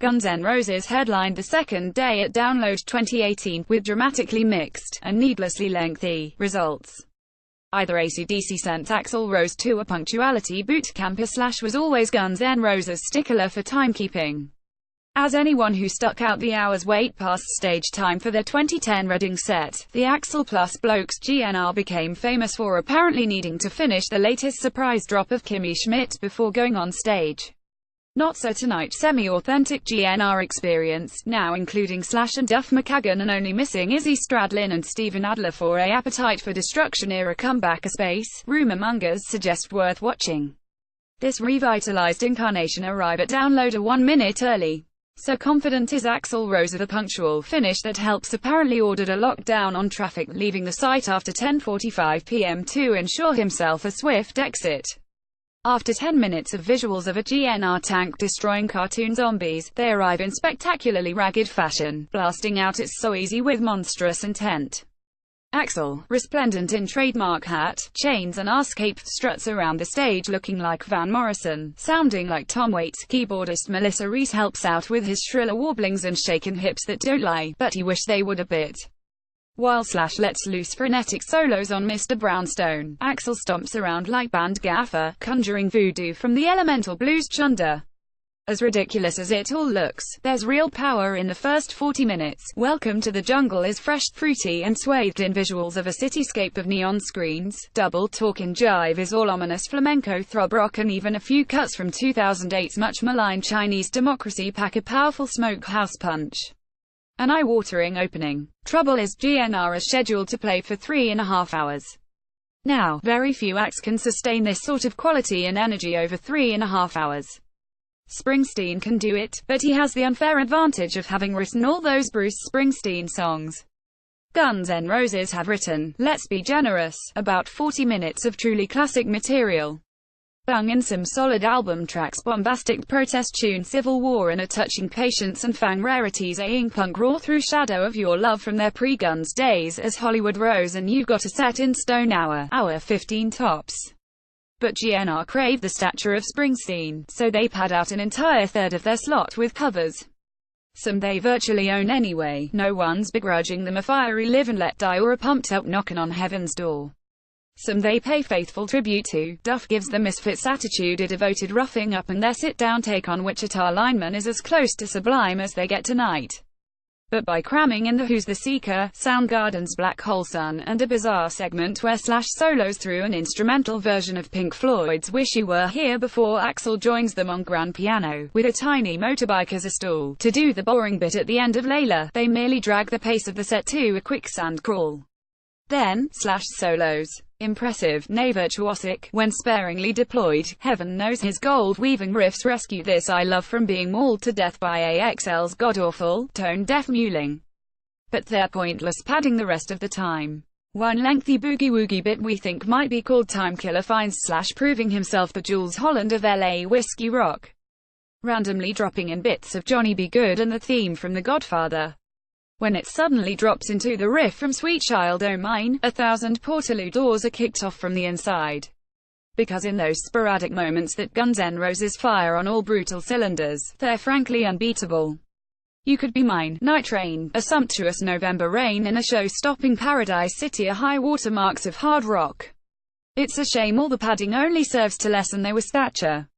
Guns N' Roses headlined the second day at Download 2018, with dramatically mixed, and needlessly lengthy, results. Either AC/DC sent Axl Rose to a punctuality boot camp or was always Guns N' Roses' stickler for timekeeping. As anyone who stuck out the hours wait past stage time for their 2010 Reading set, the Axl plus Blokes GNR became famous for apparently needing to finish the latest surprise drop of Kimmy Schmidt before going on stage. Not so tonight. Semi-authentic GNR experience, now including Slash and Duff McKagan and only missing Izzy Stradlin and Steven Adler for a Appetite for Destruction era comeback. A space, rumor mongers suggest worth watching. This revitalized incarnation arrive at Download a 1 minute early. So confident is Axl Rose of a punctual finish that helps apparently ordered a lockdown on traffic, leaving the site after 10:45 p.m. to ensure himself a swift exit. After 10 minutes of visuals of a GNR tank destroying cartoon zombies, they arrive in spectacularly ragged fashion, blasting out It's So Easy with monstrous intent. Axl, resplendent in trademark hat, chains and arse-cape, struts around the stage looking like Van Morrison, sounding like Tom Waits. Keyboardist Melissa Reese helps out with his shriller warblings and shaken hips that don't lie, but he wish they would a bit. While Slash lets loose frenetic solos on Mr. Brownstone, Axl stomps around like band gaffer, conjuring voodoo from the elemental blues chunder. As ridiculous as it all looks, there's real power in the first 40 minutes. Welcome to the Jungle is fresh, fruity, and swathed in visuals of a cityscape of neon screens. Double Talkin' Jive is all ominous flamenco throb rock, and even a few cuts from 2008's much maligned Chinese Democracy pack a powerful smokehouse punch. An eye-watering opening. Trouble is, GNR is scheduled to play for 3.5 hours. Now, very few acts can sustain this sort of quality and energy over 3.5 hours. Springsteen can do it, but he has the unfair advantage of having written all those Bruce Springsteen songs. Guns N' Roses have written, let's be generous, about 40 minutes of truly classic material. Bung in some solid album tracks, bombastic protest tune, Civil War, and a touching Patience and Fang rarities, aying punk raw through Shadow of Your Love from their pre-Guns days as Hollywood Rose and You've Got a Set in Stone hour 15 tops. But GNR crave the stature of Springsteen, so they pad out an entire third of their slot with covers. Some they virtually own anyway, no one's begrudging them a fiery Live and Let Die or a pumped up Knockin' on Heaven's Door. Some they pay faithful tribute to. Duff gives the Misfits' attitude a devoted roughing up, and their sit-down take on Wichita lineman is as close to Sublime as they get tonight. But by cramming in the Who's the Seeker, Soundgarden's Black Hole Sun, and a bizarre segment where Slash solos through an instrumental version of Pink Floyd's Wish You Were Here before Axl joins them on grand piano, with a tiny motorbike as a stall, to do the boring bit at the end of Layla, they merely drag the pace of the set to a quicksand crawl. Then, Slash solos. Impressive, nay virtuosic, when sparingly deployed. Heaven knows his gold-weaving riffs rescue this I love from being mauled to death by AXL's god-awful, tone-deaf mewling. But they're pointless, padding the rest of the time. One lengthy boogie-woogie bit we think might be called Time Killer finds Slash proving himself the Jules Holland of LA whiskey rock. Randomly dropping in bits of Johnny B. Good and the theme from The Godfather. When it suddenly drops into the riff from Sweet Child O' Mine, 1,000 Portaloo doors are kicked off from the inside. Because in those sporadic moments that Guns N' Roses fire on all brutal cylinders, they're frankly unbeatable. You Could Be Mine, Night Train, A Sumptuous November Rain, and a show-stopping Paradise City are high watermarks of hard rock. It's a shame all the padding only serves to lessen their stature.